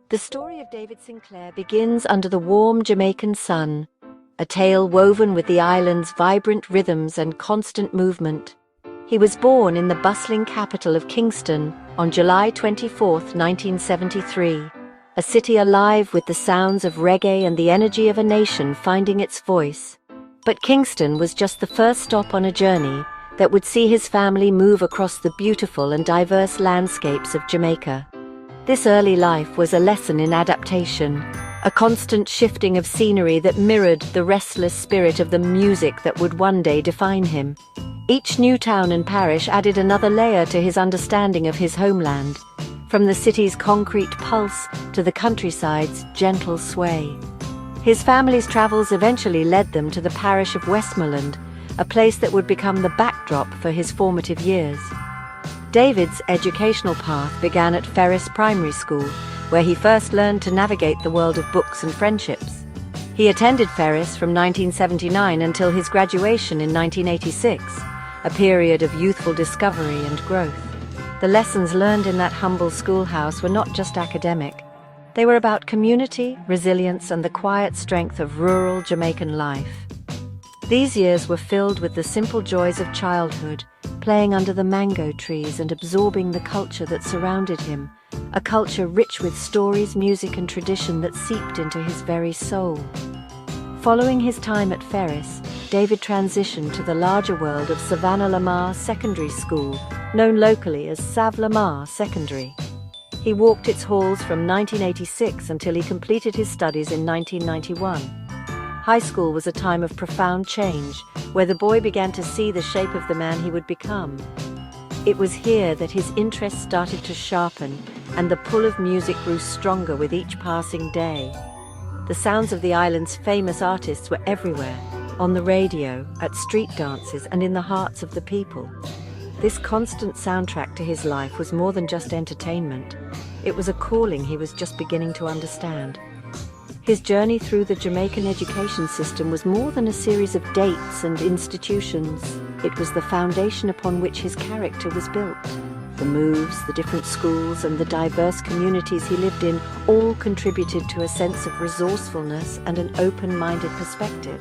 The story of David Sinclair begins under the warm Jamaican sun, a tale woven with the island's vibrant rhythms and constant movement. He was born in the bustling capital of Kingston on July 24, 1973, a city alive with the sounds of reggae and the energy of a nation finding its voice. But Kingston was just the first stop on a journey that would see his family move across the beautiful and diverse landscapes of Jamaica. This early life was a lesson in adaptation, a constant shifting of scenery that mirrored the restless spirit of the music that would one day define him. Each new town and parish added another layer to his understanding of his homeland, from the city's concrete pulse to the countryside's gentle sway. His family's travels eventually led them to the parish of Westmoreland, a place that would become the backdrop for his formative years. David's educational path began at Ferris Primary School, where he first learned to navigate the world of books and friendships. He attended Ferris from 1979 until his graduation in 1986, a period of youthful discovery and growth. The lessons learned in that humble schoolhouse were not just academic. They were about community, resilience, and the quiet strength of rural Jamaican life. These years were filled with the simple joys of childhood, playing under the mango trees and absorbing the culture that surrounded him, a culture rich with stories, music, and tradition that seeped into his very soul. Following his time at Ferris, David transitioned to the larger world of Savannah Lamar Secondary School, known locally as Sav Lamar Secondary. He walked its halls from 1986 until he completed his studies in 1991. High school was a time of profound change, where the boy began to see the shape of the man he would become. It was here that his interests started to sharpen, and the pull of music grew stronger with each passing day. The sounds of the island's famous artists were everywhere, on the radio, at street dances, and in the hearts of the people. This constant soundtrack to his life was more than just entertainment. It was a calling he was just beginning to understand. His journey through the Jamaican education system was more than a series of dates and institutions. It was the foundation upon which his character was built. The moves, the different schools, and the diverse communities he lived in all contributed to a sense of resourcefulness and an open-minded perspective.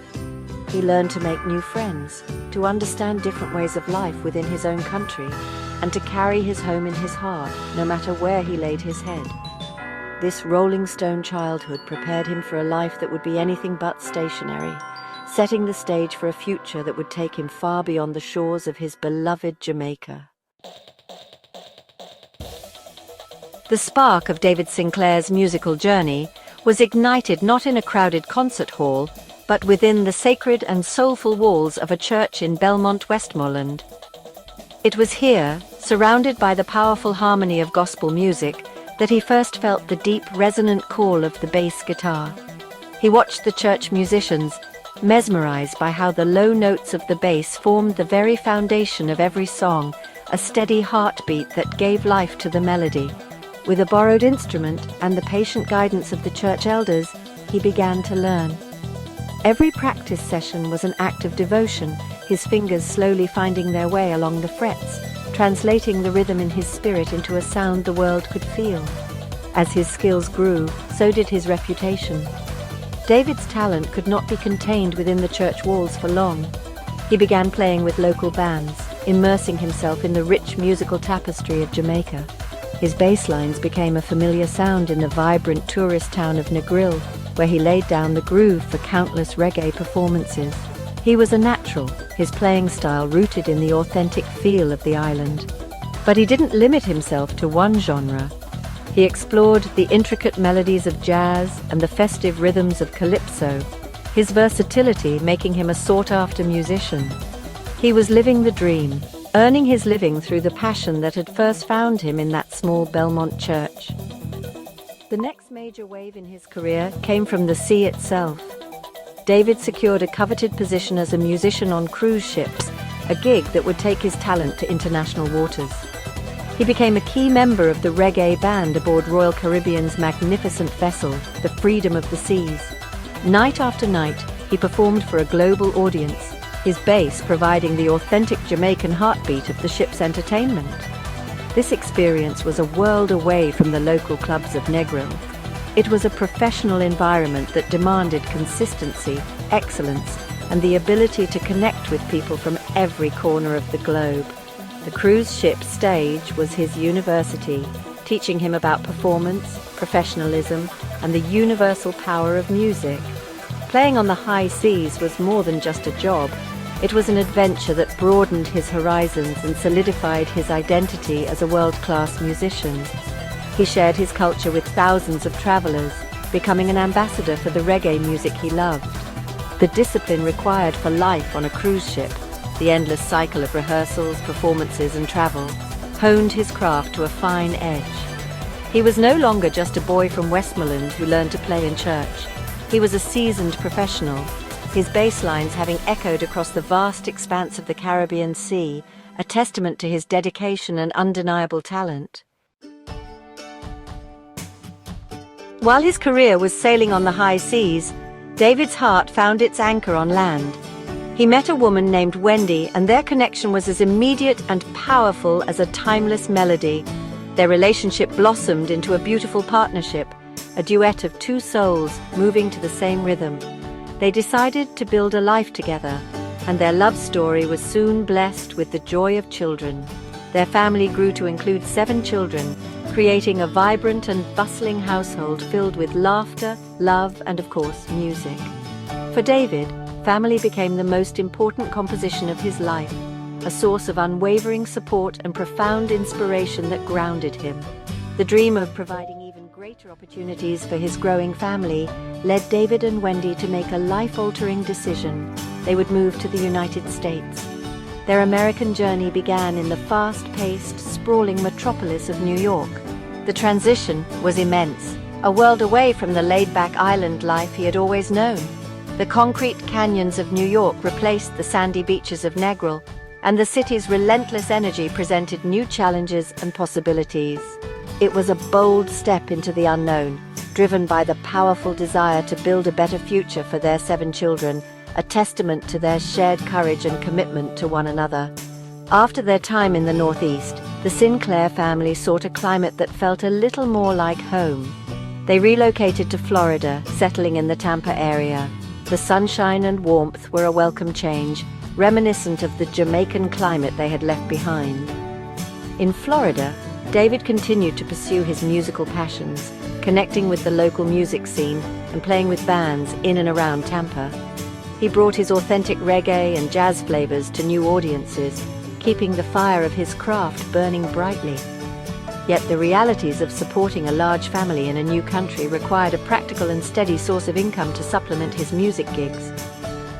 He learned to make new friends, to understand different ways of life within his own country, and to carry his home in his heart, no matter where he laid his head. This Rolling Stone childhood prepared him for a life that would be anything but stationary, setting the stage for a future that would take him far beyond the shores of his beloved Jamaica. The spark of David Sinclair's musical journey was ignited not in a crowded concert hall, but within the sacred and soulful walls of a church in Belmont, Westmoreland. It was here, surrounded by the powerful harmony of gospel music, that he first felt the deep, resonant call of the bass guitar. He watched the church musicians, mesmerized by how the low notes of the bass formed the very foundation of every song, a steady heartbeat that gave life to the melody. With a borrowed instrument and the patient guidance of the church elders, he began to learn. Every practice session was an act of devotion, his fingers slowly finding their way along the frets, translating the rhythm in his spirit into a sound the world could feel. As his skills grew, so did his reputation. David's talent could not be contained within the church walls for long. He began playing with local bands, immersing himself in the rich musical tapestry of Jamaica. His bass lines became a familiar sound in the vibrant tourist town of Negril, where he laid down the groove for countless reggae performances. He was a natural, his playing style rooted in the authentic feel of the island. But he didn't limit himself to one genre. He explored the intricate melodies of jazz and the festive rhythms of calypso, his versatility making him a sought-after musician. He was living the dream, earning his living through the passion that had first found him in that small Belmont church. The next major wave in his career came from the sea itself. David secured a coveted position as a musician on cruise ships, a gig that would take his talent to international waters. He became a key member of the reggae band aboard Royal Caribbean's magnificent vessel, the Freedom of the Seas. Night after night, he performed for a global audience, his bass providing the authentic Jamaican heartbeat of the ship's entertainment. This experience was a world away from the local clubs of Negril. It was a professional environment that demanded consistency, excellence, and the ability to connect with people from every corner of the globe. The cruise ship stage was his university, teaching him about performance, professionalism, and the universal power of music. Playing on the high seas was more than just a job. It was an adventure that broadened his horizons and solidified his identity as a world-class musician. He shared his culture with thousands of travelers, becoming an ambassador for the reggae music he loved. The discipline required for life on a cruise ship, the endless cycle of rehearsals, performances, and travel, honed his craft to a fine edge. He was no longer just a boy from Westmoreland who learned to play in church. He was a seasoned professional, his bass lines having echoed across the vast expanse of the Caribbean Sea, a testament to his dedication and undeniable talent. While his career was sailing on the high seas, David's heart found its anchor on land. He met a woman named Wendy, and their connection was as immediate and powerful as a timeless melody. Their relationship blossomed into a beautiful partnership, a duet of two souls moving to the same rhythm. They decided to build a life together, and their love story was soon blessed with the joy of children. Their family grew to include 7 children, creating a vibrant and bustling household filled with laughter, love, and of course, music. For David, family became the most important composition of his life, a source of unwavering support and profound inspiration that grounded him. The dream of providing even greater opportunities for his growing family led David and Wendy to make a life-altering decision. They would move to the United States. Their American journey began in the fast-paced, sprawling metropolis of New York. The transition was immense, a world away from the laid-back island life he had always known. The concrete canyons of New York replaced the sandy beaches of Negril, and the city's relentless energy presented new challenges and possibilities. It was a bold step into the unknown, driven by the powerful desire to build a better future for their 7 children, a testament to their shared courage and commitment to one another. After their time in the Northeast, the Sinclair family sought a climate that felt a little more like home. They relocated to Florida, settling in the Tampa area. The sunshine and warmth were a welcome change, reminiscent of the Jamaican climate they had left behind. In Florida, David continued to pursue his musical passions, connecting with the local music scene and playing with bands in and around Tampa. He brought his authentic reggae and jazz flavors to new audiences, keeping the fire of his craft burning brightly. Yet the realities of supporting a large family in a new country required a practical and steady source of income to supplement his music gigs.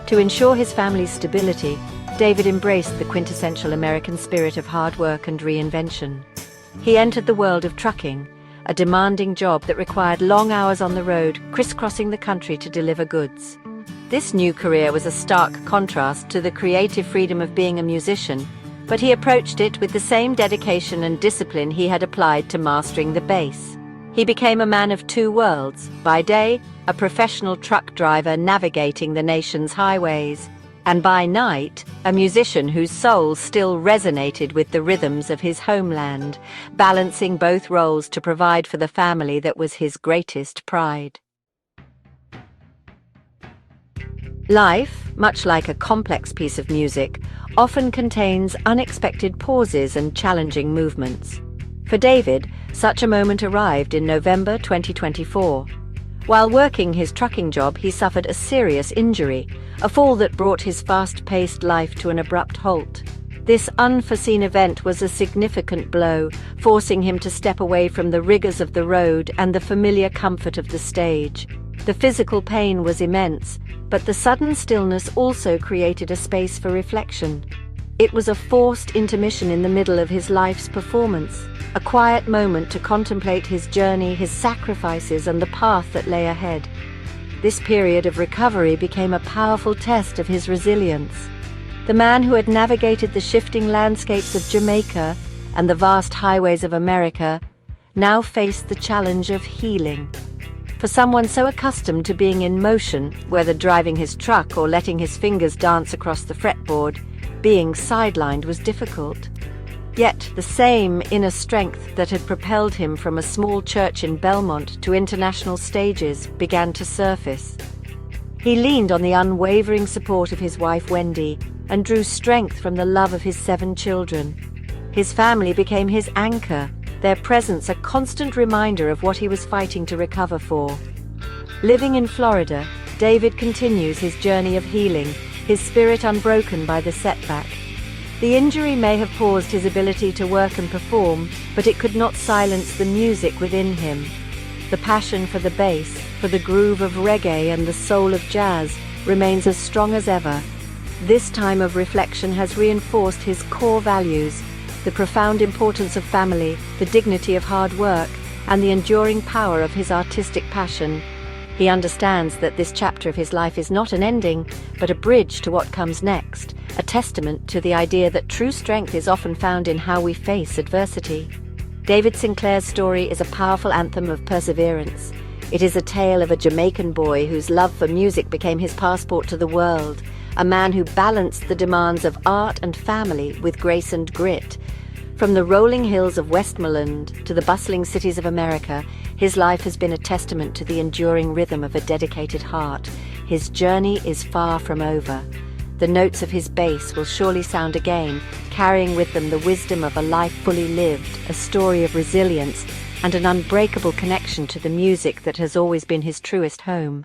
To ensure his family's stability, David embraced the quintessential American spirit of hard work and reinvention. He entered the world of trucking, a demanding job that required long hours on the road, crisscrossing the country to deliver goods. This new career was a stark contrast to the creative freedom of being a musician, but he approached it with the same dedication and discipline he had applied to mastering the bass. He became a man of two worlds. By day, a professional truck driver navigating the nation's highways, and by night, a musician whose soul still resonated with the rhythms of his homeland, balancing both roles to provide for the family that was his greatest pride. Life, much like a complex piece of music, often contains unexpected pauses and challenging movements. For David, such a moment arrived in November 2024. While working his trucking job, he suffered a serious injury, a fall that brought his fast-paced life to an abrupt halt. This unforeseen event was a significant blow, forcing him to step away from the rigors of the road and the familiar comfort of the stage. The physical pain was immense, but the sudden stillness also created a space for reflection. It was a forced intermission in the middle of his life's performance, a quiet moment to contemplate his journey, his sacrifices, and the path that lay ahead. This period of recovery became a powerful test of his resilience. The man who had navigated the shifting landscapes of Jamaica and the vast highways of America now faced the challenge of healing. For someone so accustomed to being in motion, whether driving his truck or letting his fingers dance across the fretboard, being sidelined was difficult. Yet the same inner strength that had propelled him from a small church in Belmont to international stages began to surface. He leaned on the unwavering support of his wife Wendy and drew strength from the love of his 7 children. His family became his anchor, their presence a constant reminder of what he was fighting to recover for. Living in Florida, David continues his journey of healing, his spirit unbroken by the setback. The injury may have paused his ability to work and perform, but it could not silence the music within him. The passion for the bass, for the groove of reggae and the soul of jazz remains as strong as ever. This time of reflection has reinforced his core values, the profound importance of family, the dignity of hard work, and the enduring power of his artistic passion. He understands that this chapter of his life is not an ending, but a bridge to what comes next, a testament to the idea that true strength is often found in how we face adversity. David Sinclair's story is a powerful anthem of perseverance. It is a tale of a Jamaican boy whose love for music became his passport to the world, a man who balanced the demands of art and family with grace and grit. From the rolling hills of Westmoreland to the bustling cities of America, his life has been a testament to the enduring rhythm of a dedicated heart. His journey is far from over. The notes of his bass will surely sound again, carrying with them the wisdom of a life fully lived, a story of resilience, and an unbreakable connection to the music that has always been his truest home.